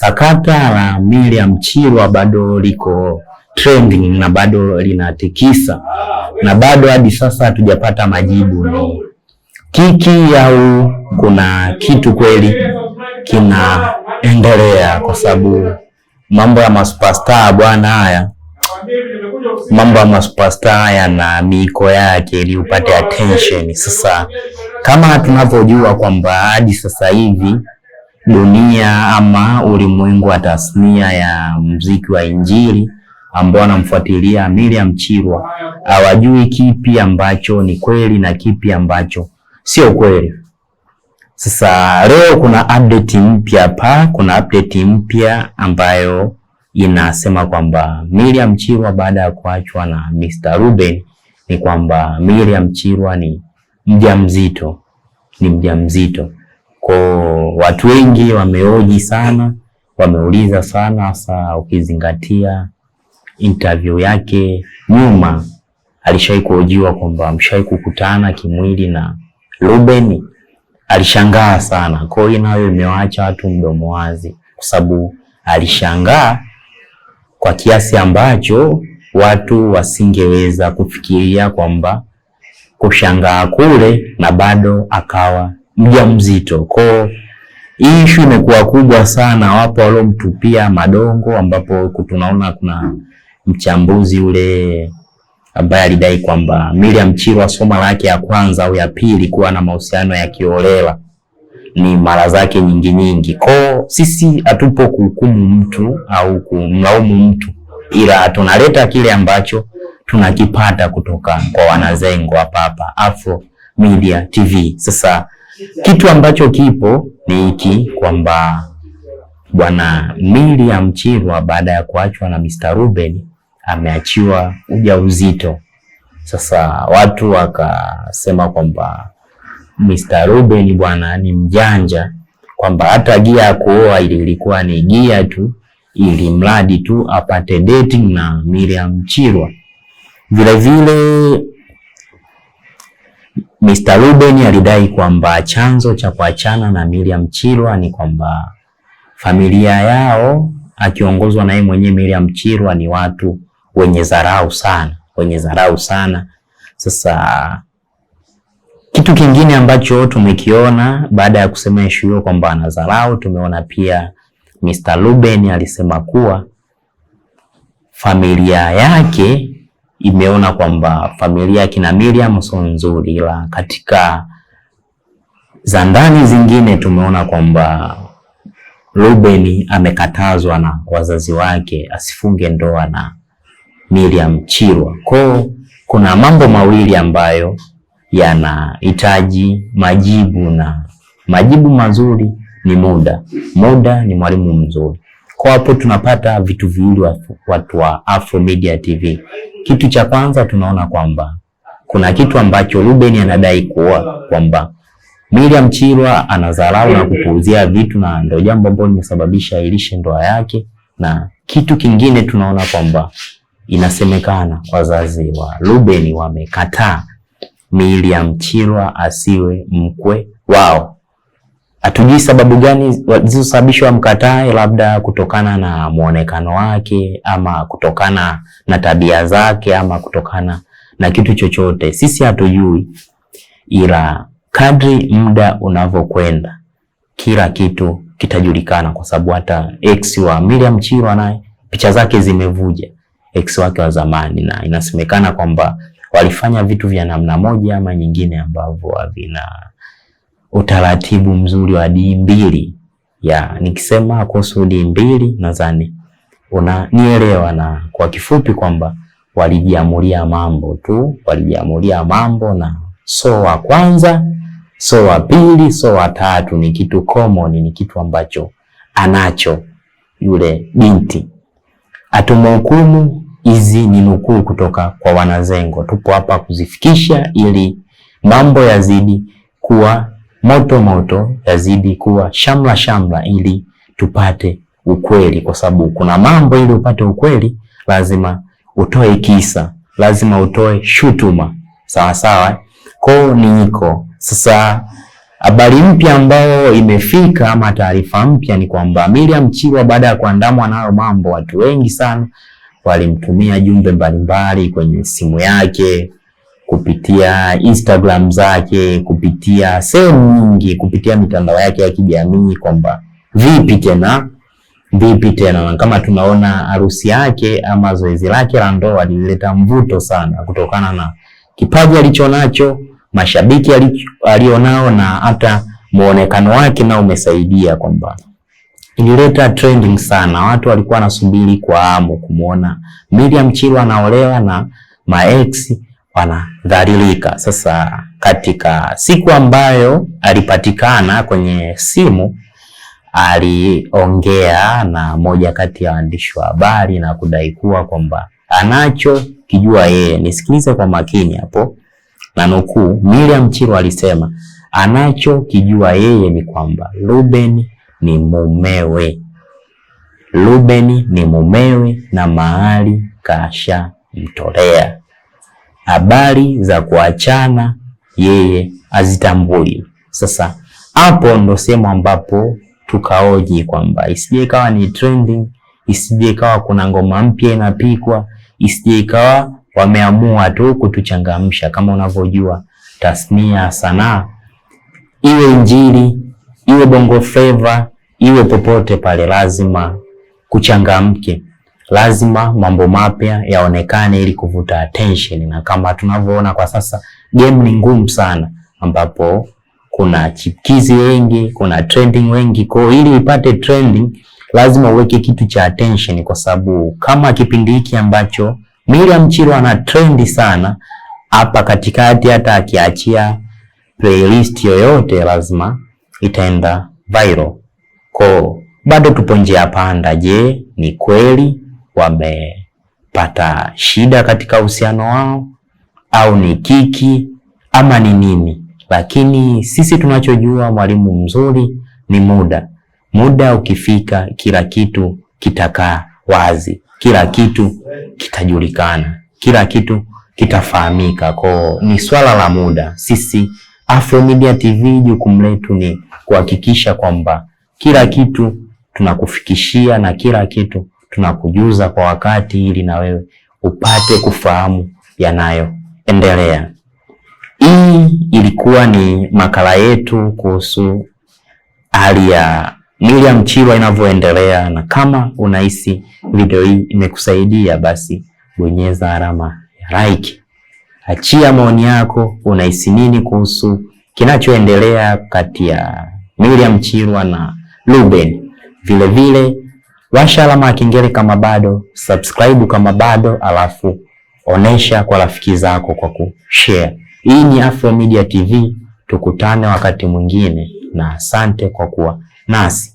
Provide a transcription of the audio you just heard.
sakata la Miriam Chirwa bado liko trending na bado linatikisa, na bado hadi sasa hatujapata majibu. Ni kiki au kuna kitu kweli kinaendelea? Kwa sababu mambo ya masuperstar bwana, haya mambo ya masuperstar haya na miiko yake ili upate attention. Sasa kama tunavyojua kwamba hadi sasa hivi dunia ama ulimwengu wa tasnia ya muziki wa Injili ambao wanamfuatilia Miriam Chirwa hawajui kipi ambacho ni kweli na kipi ambacho sio kweli. Sasa leo kuna update mpya hapa, kuna update mpya ambayo inasema kwamba Miriam Chirwa baada ya kuachwa na Mr. Ruben, ni kwamba Miriam Chirwa ni mjamzito, Kwa watu wengi wameoji sana, wameuliza sana, hasa ukizingatia interview yake nyuma alishawahi kuhojiwa kwamba mshawahi kukutana kimwili na Ruben. Alishangaa sana. Kwa hiyo nayo imewaacha watu mdomo wazi, kwa sababu alishangaa kwa kiasi ambacho watu wasingeweza kufikiria kwamba kushangaa kule na bado akawa mjamzito. Kwa hii issue imekuwa kubwa sana, wapo waliomtupia madongo, ambapo tunaona kuna mchambuzi ule ambaye alidai kwamba Miriam Chirwa soma lake ya kwanza au ya pili kuwa na mahusiano ya kiolela ni mara zake nyingi. Kwa sisi hatupo kuhukumu mtu au kumlaumu mtu, ila tunaleta kile ambacho tunakipata kutoka kwa wanazengo hapa Afro Media TV. Sasa kitu ambacho kipo ni hiki kwamba bwana Miriam Chirwa baada ya kuachwa na Mr. Ruben ameachiwa ujauzito. Sasa watu wakasema kwamba Mr. Ruben bwana ni mjanja, kwamba hata gia ya kuoa ilikuwa ni gia tu, ili mradi tu apate dating na Miriam Chirwa. Vile vile Mr. Ruben alidai kwamba chanzo cha kuachana na Miriam Chirwa ni kwamba familia yao akiongozwa na yeye mwenyewe Miriam Chirwa ni watu wenye dharau sana. Sasa kitu kingine ambacho tumekiona baada ya kusema issue hiyo kwamba anadharau, tumeona pia Mr. Ruben alisema kuwa familia yake imeona kwamba familia kina Miriam sio nzuri, ila katika za ndani zingine tumeona kwamba Ruben amekatazwa na wazazi wake asifunge ndoa na Miriam Chirwa. Kwa kuna mambo mawili ambayo yanahitaji majibu, na majibu mazuri ni muda. Muda ni mwalimu mzuri. Kwa hapo tunapata vitu viwili watu wa Afro Media TV. Kitu cha kwanza tunaona kwamba kuna kitu ambacho Ruben anadai kuwa kwamba Miriam Chirwa anadharau na kupuuzia vitu, na ndio jambo ambalo limesababisha ilishe ndoa yake. Na kitu kingine tunaona kwamba inasemekana wazazi wa Ruben wamekataa Miriam Chirwa asiwe mkwe wao. Hatujui sababu gani zilizosababisha wamkatae, labda kutokana na muonekano wake ama kutokana na tabia zake ama kutokana na kitu chochote. Sisi hatujui, ila kadri muda unavyokwenda kila kitu kitajulikana, kwa sababu hata ex wa Miriam Chirwa naye picha zake zimevuja, ex wake wa zamani, na inasemekana kwamba walifanya vitu vya namna moja ama nyingine ambavyo havina utaratibu mzuri wa D2. Nikisema kuhusu D2 nadhani unanielewa, na kwa kifupi kwamba walijiamulia mambo na so wa kwanza, so wa pili, so wa tatu ni kitu common, ni kitu ambacho anacho yule binti. Atumhukumu, hizi ni nukuu kutoka kwa wanazengo, tupo hapa kuzifikisha ili mambo yazidi kuwa moto, yazidi kuwa shamla ili tupate ukweli, kwa sababu kuna mambo ili upate ukweli lazima utoe kisa, lazima utoe shutuma, sawa. Kwa niko sasa Habari mpya ambayo imefika ama taarifa mpya ni kwamba Miriam Mchilwa baada ya kuandamwa nayo mambo, watu wengi sana walimtumia jumbe mbalimbali kwenye simu yake, kupitia Instagram zake, kupitia sehemu nyingi, kupitia mitandao yake ya kijamii kwamba vipi tena. Na kama tunaona harusi yake ama zoezi lake la ndoa lilileta mvuto sana kutokana na kipaji alichonacho, mashabiki alionao na hata muonekano wake na umesaidia kwamba ilileta trending sana. Watu walikuwa wanasubiri kwa hamu kumuona Miriam Mchilwa anaolewa na maex wanadhalilika. Sasa katika siku ambayo alipatikana kwenye simu, aliongea na moja kati ya waandishi wa habari na kudai kuwa kwamba anacho kijua yeye. Nisikilize kwa makini hapo na nukuu. Miriam Mchilwa alisema anacho kijua yeye ni kwamba Ruben ni mumewe. Ruben ni mumewe na mahali kasha mtolea. Habari za kuachana yeye azitambui. Sasa hapo ndo sehemu ambapo tukaoji kwamba isije ikawa ni trending, isije ikawa kuna ngoma mpya inapikwa, isije ikawa wameamua tu kutuchangamsha. Kama unavyojua tasnia sanaa, iwe injili, iwe bongo flava, iwe popote pale, lazima kuchangamke, lazima mambo mapya yaonekane ili kuvuta attention. Na kama tunavyoona kwa sasa, game ni ngumu sana, ambapo kuna chipkizi wengi, kuna trending wengi. Kwa ili ipate trending lazima uweke kitu cha attention, kwa sababu kama kipindi hiki ambacho Miriam Mchilwa ana trendi sana hapa katikati, hata akiachia playlist yoyote lazima itaenda viral. Kwa bado tupo njia panda. Je, ni kweli wamepata shida katika uhusiano wao au ni kiki ama ni nini? Lakini sisi tunachojua, mwalimu mzuri ni muda. Muda ukifika, kila kitu kitakaa wazi, kila kitu kitajulikana, kila kitu kitafahamika. Kwa ni swala la muda. Sisi Afro Media TV jukumu letu ni kuhakikisha kwamba kila kitu tunakufikishia na kila kitu tunakujuza kwa wakati, ili na wewe upate kufahamu yanayoendelea. Hii ilikuwa ni makala yetu kuhusu hali ya Miriam Mchilwa inavyoendelea, na kama unahisi video hii imekusaidia, basi bonyeza alama ya like. Achia maoni yako, unahisi nini kuhusu kinachoendelea kati ya Miriam Mchilwa na Ruben. Vile vile washa alama ya kengele kama bado, subscribe kama bado, alafu onesha kwa rafiki zako kwa kushare. Hii ni Afro Media TV, tukutane wakati mwingine na asante kwa kuwa nasi.